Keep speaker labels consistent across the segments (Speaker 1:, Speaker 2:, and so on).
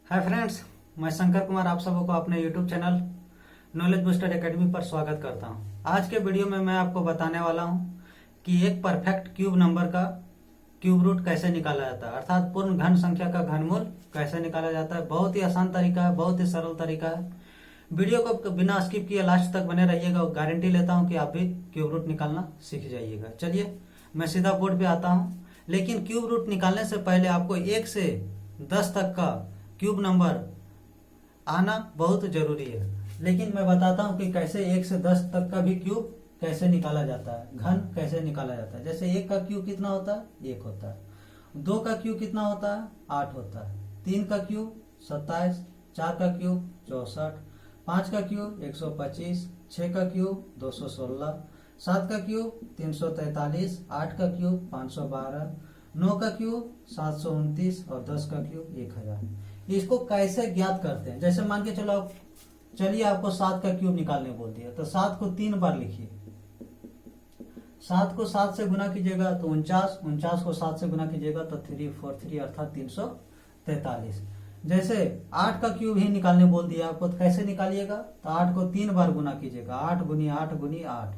Speaker 1: Hi friends, मैं शंकर कुमार आप सबको अपने YouTube channel knowledge booster academy पर स्वागत करता हूं। आज के वीडियो में मैं आपको बताने वाला हूं कि एक परफेक्ट क्यूब नंबर का क्यूब रूट कैसे निकाला जाता है, अर्थात पूर्ण घन संख्या का घनमूल कैसे निकाला जाता है। बहुत ही आसान तरीका है, बहुत ही सरल तरीका है। वीडियो को बिना स्किप किए लास्ट तक बने रहिएगा और गारंटी लेता हूँ कि आप भी क्यूब रूट निकालना सीख जाइएगा। चलिए मैं सीधा बोर्ड पे आता हूँ, लेकिन क्यूब रूट निकालने से पहले आपको 1 से 10 तक का क्यूब नंबर आना बहुत जरूरी है। लेकिन मैं बताता हूं कि कैसे 1 से 10 तक का भी क्यूब कैसे निकाला जाता है, घन कैसे निकाला जाता है। जैसे 1 का क्यूब कितना होता है, 1 होता है। 2 का क्यूब कितना होता है, 8 होता है। 3 का क्यूब 27, 4 का क्यूब 64, 5 का क्यूब 125, 6 का क्यूब 216, 7 का क्यूब 343, 8 का क्यूब 512, 9 का क्यूब 729 और 10 का क्यूब 1000। इसको कैसे ज्ञात करते हैं, जैसे मान के चलो, चलिए आपको 7 का क्यूब निकालने बोल दिया तो 7 को 3 बार लिखिए। 7 को 7 से गुना कीजिएगा तो 49, 49 को 7 से गुना कीजिएगा तो 343 अर्थात 343। जैसे 8 का क्यूब ही निकालने बोल दिया आपको तो कैसे निकालिएगा, तो 8 को 3 बार गुना कीजिएगा। 8 गुनी 8 गुनी 8,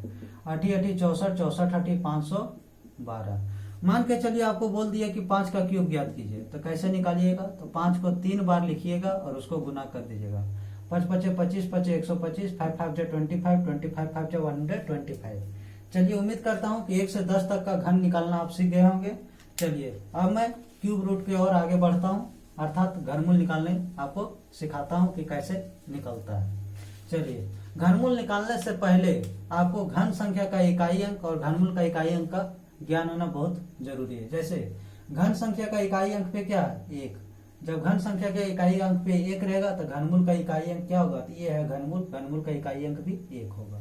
Speaker 1: 8 8 64, 64 8 512। मान के चलिए आपको बोल दिया कि 5 का क्यूब ज्ञात कीजिए, तो कैसे निकालिएगा, तो 5 को 3 बार लिखिएगा और उसको गुना कर दीजिएगा। 5 5 25 5 125, 5 5 25, 25 5 125। चलिए उम्मीद करता हूं कि 1 से 10 तक का घन निकालना आप सीख गए होंगे। चलिए अब मैं क्यूब रूट की ओर आगे बढ़ता हूं, अर्थात घनमूल निकालने आपको सिखाता हूं कि कैसे निकलता है। चलिए घनमूल निकालने से पहले आपको घन संख्या का इकाई अंक और घनमूल का इकाई अंक का ज्ञान होना बहुत जरूरी है। जैसे घन संख्या का इकाई अंक पे क्या है, 1। जब घन संख्या के इकाई अंक पे 1 रहेगा तो घनमूल का इकाई अंक क्या होगा, तो ये है घनमूल, घनमूल का इकाई अंक भी 1 होगा।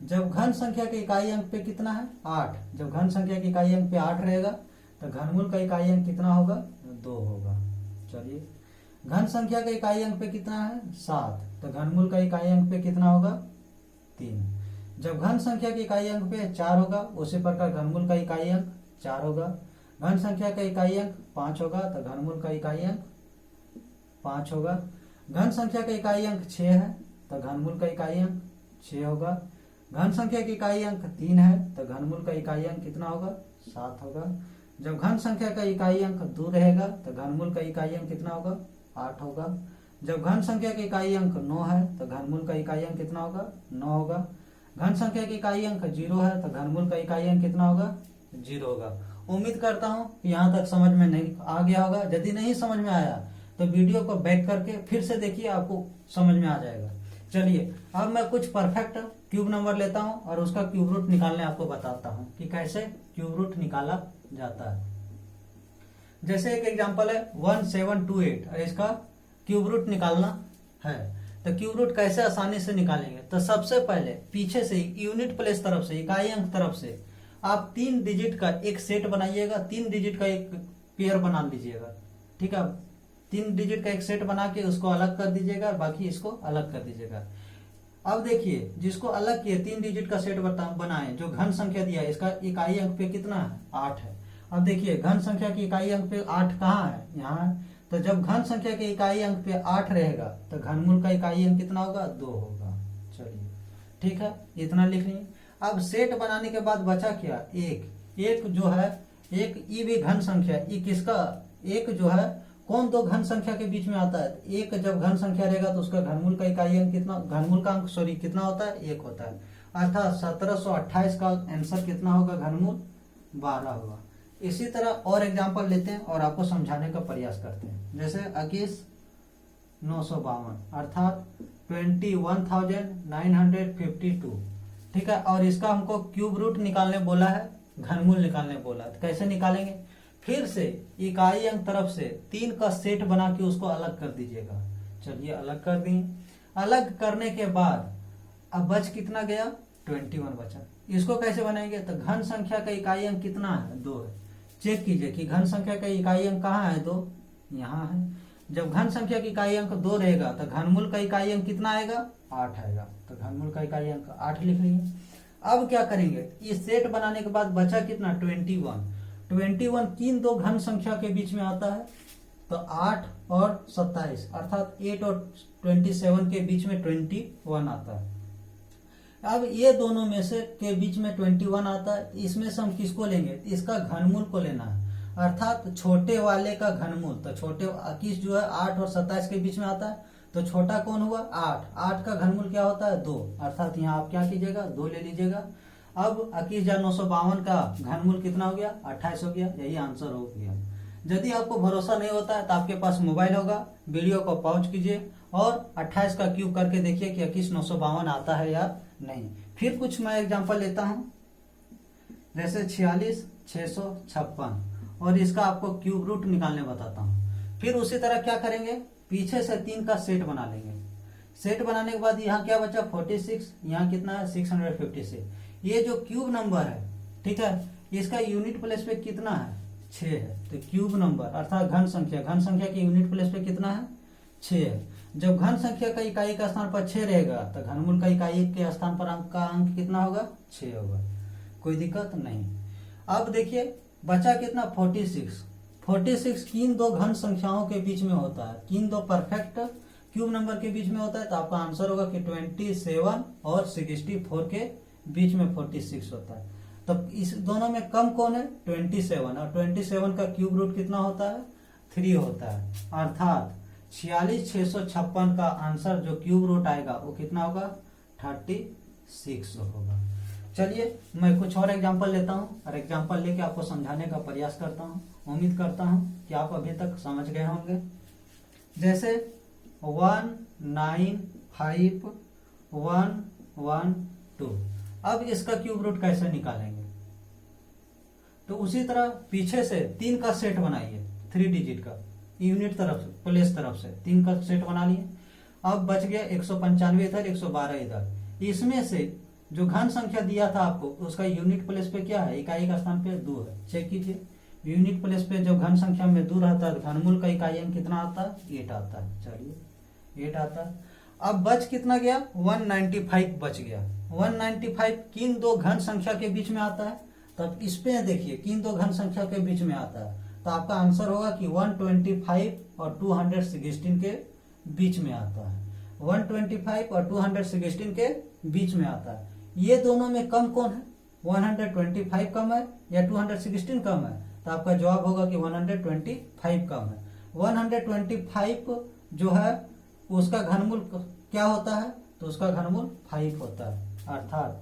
Speaker 1: जब घन संख्या के इकाई अंक पे कितना है, 8। जब घन संख्या के इकाई अंक पे 8 रहेगा तो घनमूल का इकाई अंक कितना होगा, 2 होगा। चलिए घन संख्या के इकाई अंक पे कितना है, 7, तो घनमूल का इकाई अंक पे कितना होगा, 3। जब घन संख्या के इकाई अंक पे 4 होगा, उसी प्रकार घनमूल का इकाई अंक 4 होगा। घन संख्या का इकाई अंक 5 होगा तो घनमूल का इकाई अंक 5 होगा। घन संख्या का इकाई अंक 6 है तो घनमूल का इकाई अंक 6 होगा। घन संख्या की इकाई अंक 3 है तो घनमूल का इकाई अंक कितना होगा, 7 होगा। जब घन संख्या का इकाई अंक 2 रहेगा तो घनमूल का इकाई अंक कितना होगा, 8 होगा। जब घन संख्या की इकाई अंक 9 है तो घनमूल का इकाई अंक कितना होगा, 9 होगा। घन संख्या की इकाई अंक 0 है तो घनमूल का इकाई अंक कितना होगा, 0 होगा। उम्मीद करता हूं कि यहाँ तक समझ में नहीं आ गया होगा। यदि नहीं समझ में आया तो वीडियो को बैक करके फिर से देखिए, आपको समझ में आ जाएगा। चलिए अब मैं कुछ परफेक्ट क्यूब नंबर लेता हूं और उसका क्यूब रूट निकालने आपको बताता हूं कि कैसे क्यूब रूट निकाला जाता है। जैसे एक एग्जाम्पल है 1728 और इसका क्यूब रूट निकालना है, तो क्यूब रूट कैसे आसानी से निकालेंगे, तो सबसे पहले पीछे से यूनिट प्लेस तरफ से, इकाई अंक तरफ से आप 3 डिजिट का एक सेट बनाइएगा, 3 डिजिट का एक पेयर बना लीजिएगा। ठीक है, 3 डिजिट का एक सेट बना के उसको अलग कर दीजिएगा, बाकी इसको अलग कर दीजिएगा। अब देखिए जिसको अलग किए 3 डिजिट का सेट बनाए, जो घन संख्या दिया है इसका इकाई अंक पे कितना है, 8 है। अब देखिए घन संख्या की इकाई अंक पे 8 कहाँ है, यहाँ है। तो जब घन संख्या के इकाई अंक पे 8 रहेगा तो घनमूल का इकाई अंक कितना होगा, 2 होगा। चलिए ठीक है, इतना लिख लीजिए। अब सेट बनाने के बाद बचा क्या, एक जो है, एक ई भी घन संख्या, ई किसका, एक जो है कौन दो घन संख्या के बीच में आता है, एक जब घन संख्या रहेगा तो उसका घनमूल का इकाई अंक कितना, घनमूल का अंक सॉरी कितना होता है, 1 होता है। अर्थात 1728 का आंसर कितना होगा, घनमूल 12 होगा। इसी तरह और एग्जाम्पल लेते हैं और आपको समझाने का प्रयास करते हैं। जैसे 21,952 अर्थात 21,952। ठीक है, और इसका हमको क्यूब रूट निकालने बोला है, घनमूल निकालने बोला है, तो कैसे निकालेंगे, फिर से इकाई अंक तरफ से 3 का सेट बना के उसको अलग कर दीजिएगा। चलिए अलग कर दिए। अलग करने के बाद अब बच कितना गया, 21 बचा। इसको कैसे बनाएंगे, तो घन संख्या का इकाई अंक कितना है, 2 है। चेक कीजिए कि घन संख्या का इकाई अंक कहाँ है, 2 यहाँ है। जब घन संख्या की इकाई अंक 2 रहेगा तो घनमूल का इकाई अंक कितना आएगा, 8 आएगा। तो घनमूल का इकाई अंक 8 लिख लीजिए। अब क्या करेंगे, इस सेट बनाने के बाद बचा कितना, 21 किन दो घन संख्या के बीच में आता है, तो 8 और 27 अर्थात 8 और 27 के बीच में 21 आता है। अब ये दोनों में से के बीच में 21 आता है, इसमें से हम किसको लेंगे, इसका घनमूल को लेना है अर्थात छोटे वाले का घनमूल। तो छोटे 21 जो है 8 और 27 के बीच में आता है, तो छोटा कौन हुआ 8, 8 का घनमूल क्या होता है 2, अर्थात यहाँ आप क्या कीजिएगा 2 ले लीजिएगा। अब 21,952 का घनमूल कितना हो गया 28 हो गया, यही आंसर हो गया। यदि आपको भरोसा नहीं होता है तो आपके पास मोबाइल होगा, वीडियो को पॉज कीजिए और 28 का क्यूब करके देखिए कि 21,952 आता है या नहीं। फिर कुछ मैं एग्जांपल लेता हूँ, जैसे 46,656 और इसका आपको क्यूब रूट निकालने बताता हूँ। फिर उसी तरह क्या करेंगे, पीछे से 3 का सेट बना लेंगे। सेट बनाने के बाद यहाँ क्या बचा 46, यहाँ कितना है 656। ये जो क्यूब नंबर है, ठीक है, इसका यूनिट प्लेस पे कितना है 6 है। तो क्यूब नंबर अर्थात घन संख्या की यूनिट प्लेस पे कितना है 6 है। जब घन संख्या का इकाई का स्थान पर 6 रहेगा तो घनमूल का इकाई के स्थान पर अंक का अंक कितना होगा 6 होगा, कोई दिक्कत नहीं। अब देखिए बचा कितना 46 किन दो घन संख्याओं के बीच में होता है, किन दो परफेक्ट क्यूब नंबर के बीच में होता है, तो आपका आंसर होगा कि 27 और 64 के बीच में 46 होता है। तो इस दोनों में कम कौन है 27, और 27 का क्यूब रूट कितना होता है 3 होता है, अर्थात 46,656 का आंसर जो क्यूब रूट आएगा वो कितना होगा 36 होगा। चलिए मैं कुछ और एग्जांपल लेता हूँ और एग्जांपल लेके आपको समझाने का प्रयास करता हूँ। उम्मीद करता हूँ कि आप अभी तक समझ गए होंगे। जैसे 195,112, अब इसका क्यूब रूट कैसे निकालेंगे, तो उसी तरह पीछे से 3 का सेट बनाइए, 3 डिजिट का यूनिट तरफ से प्लेस तरफ से 3 का सेट बना लिए। अब बच गया 195 इधर 112 इधर। इसमें से जो घन संख्या दिया था आपको उसका यूनिट प्लेस पे क्या है, इकाई का स्थान पे 2 है। चेक कीजिए यूनिट प्लेस पे जब घन संख्या में 2 रहता है घनमूल का इकाई अंक कितना आता है 8 आता है। चलिए 8 आता है। अब बच कितना गया 195 बच गया। 195 किन दो घन संख्या के बीच में आता है, तब इस पे देखिए किन दो घन संख्या के बीच में आता है, तो आपका आंसर होगा कि 125 और 216 के बीच में आता है। 125 और 216 के बीच में आता है। ये दोनों में कम कौन है, 125 कम है या 216 कम है, तो आपका जवाब होगा कि 125 कम है। 125 जो है उसका घनमूल क्या होता है, तो उसका घनमूल 5 होता है, अर्थात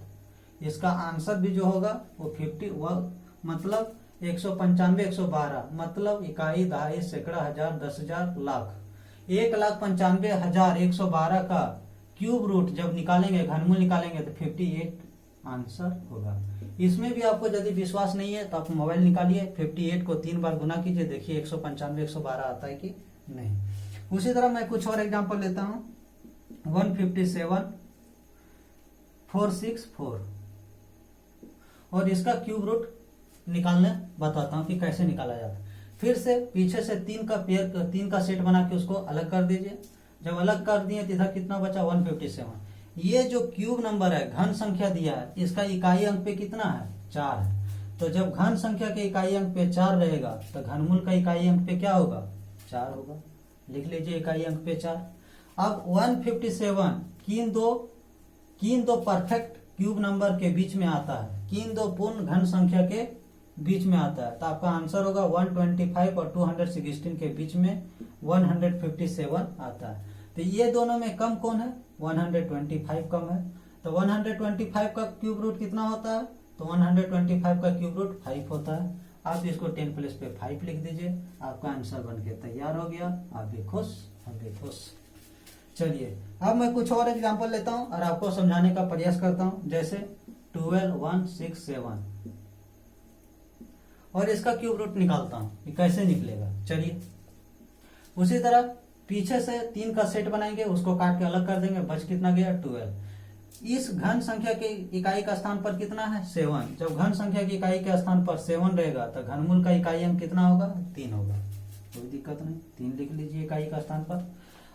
Speaker 1: इसका आंसर भी जो होगा वो 50 मतलब 195 112 मतलब इकाई दहाई सैकड़ा हजार 10,000 लाख 1,95,112 का क्यूब रूट जब निकालेंगे घनमूल निकालेंगे तो 58 आंसर होगा। इसमें भी आपको यदि विश्वास नहीं है तो आप मोबाइल निकालिए, 58 को 3 बार गुना कीजिए, देखिए 195 112 आता है कि नहीं। उसी तरह मैं कुछ और एग्जांपल लेता हूं, 157,464 और इसका क्यूब रूट निकालने बताता हूं कि कैसे निकाला जाता है। फिर से पीछे से 3 का सेट बना के उसको अलग कर दीजिए। जब अलग कर दिए तो इधर कितना बचा 157। ये जो क्यूब नंबर है घन संख्या दिया है इसका इकाई अंक पे कितना है 4 है। तो जब घन संख्या के इकाई अंक पे 4 रहेगा तो घनमूल का इकाई अंक पे क्या होगा 4 होगा। लिख लीजिए इकाई अंक पे 4। अब 157 किन दो परफेक्ट क्यूब नंबर के बीच में आता है, किन दो पूर्ण घन संख्या के बीच में आता है, तो आपका आंसर होगा 125 और 216 के बीच में 157 आता है। तो ये दोनों में कम कौन है 125 कम है। तो 125 का क्यूब रूट कितना होता है, तो 125 का क्यूब रूट 5 होता है। आप इसको 10 प्लेस पे 5 लिख दीजिए, आपका आंसर बनके तैयार हो गया। आप भी खुश, हम भी खुश। चलिए अब मैं कुछ और एग्जांपल लेता हूं और आपको समझाने का प्रयास करता हूं। जैसे 12,167 और इसका क्यूब रूट निकालता हूं, ये कैसे निकलेगा। चलिए उसी तरह पीछे से 3 का सेट बनाएंगे, उसको काट के अलग कर देंगे, बच कितना गया 12। इस घन संख्या के इकाई का स्थान पर कितना है 7। जब घन संख्या की इकाई के स्थान पर 7 रहेगा तो घनमूल का इकाई अंक कितना होगा 3 होगा। कोई दिक्कत नहीं, 3 लिख लीजिए इकाई का स्थान पर।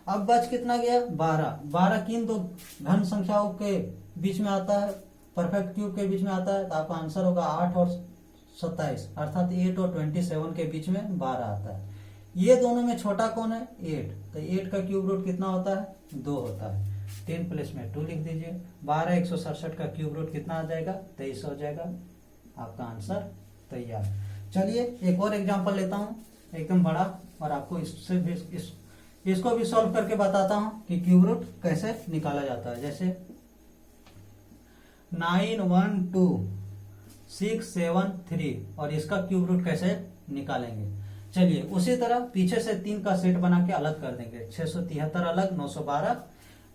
Speaker 1: अब बच कितना गया 12 किन दो घन संख्याओं के बीच में आता है, परफेक्ट क्यूब के बीच में आता है, तो आपका आंसर होगा 8 और 27 अर्थात 8 और 27 के बीच में 12 आता है। ये दोनों में छोटा कौन है? 8। तो 8 का क्यूब रूट कितना होता है? 2 होता है। 10 प्लेस में 2 लिख दीजिए। 12 167 का क्यूब रूट कितना आ जाएगा? 23 हो जाएगा। आपका आंसर तैयार। चलिए एक और एग्जांपल लेता हूं एकदम बड़ा, और आपको इससे भी इसको भी सॉल्व करके बताता हूं कि क्यूब रूट कैसे निकाला जाता है। जैसे 912673 और इसका क्यूब रूट कैसे निकालेंगे। चलिए उसी तरह पीछे से 3 का सेट बना के अलग कर देंगे। 673 अलग, 912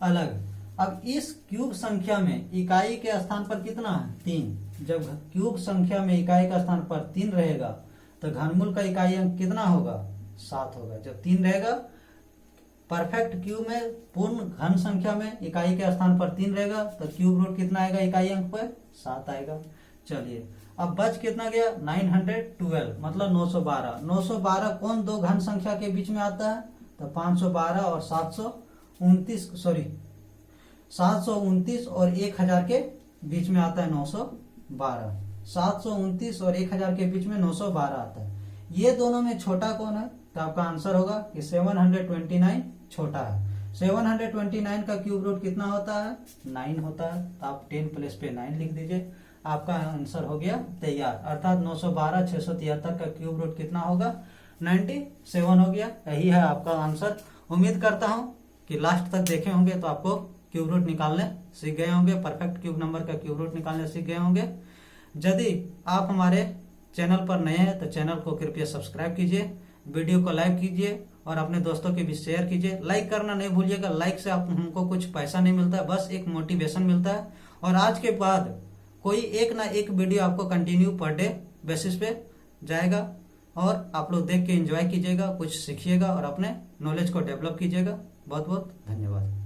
Speaker 1: अलग। अब इस क्यूब संख्या में इकाई के स्थान पर कितना है? 3। जब क्यूब संख्या में इकाई का स्थान पर 3 रहेगा तो घनमूल का इकाई अंक कितना होगा? 7 होगा। जब 3 रहेगा, परफेक्ट क्यूब में पूर्ण घन संख्या में इकाई के स्थान पर 3 रहेगा तो क्यूब रूट कितना आएगा इकाई अंक पर? 7 आएगा। चलिए अब बच कितना गया? 912 मतलब 912। 912 कौन दो घन संख्या के बीच में आता है? तो 512 और 729 और 1000 के बीच में आता है 912। 729 और 1000 के बीच में 912 आता है। ये दोनों में छोटा कौन है? तो आपका आंसर होगा कि 729 छोटा है। 729 का क्यूब रूट कितना होता है? 9 होता है। तो आप 10 प्लेस पे 9 लिख दीजिए। आपका आंसर हो गया तैयार। अर्थात 912 673 का क्यूब रूट कितना होगा? 97 हो गया। यही है आपका आंसर। उम्मीद करता हूं कि लास्ट तक देखे होंगे तो आपको क्यूब रूट निकालने सीख गए होंगे, परफेक्ट क्यूब नंबर का क्यूब रूट निकालने सीख गए होंगे। यदि आप हमारे चैनल पर नए हैं तो चैनल को कृपया सब्सक्राइब कीजिए, वीडियो को लाइक कीजिए और अपने दोस्तों के बीच शेयर कीजिए। लाइक करना नहीं भूलिएगा। लाइक से हमको कुछ पैसा नहीं मिलता है, बस एक मोटिवेशन मिलता है। और आज के बाद कोई एक ना एक वीडियो आपको कंटिन्यू पर डे बेसिस पे जाएगा और आप लोग देख के एंजॉय कीजिएगा, कुछ सीखिएगा और अपने नॉलेज को डेवलप कीजिएगा। बहुत बहुत धन्यवाद।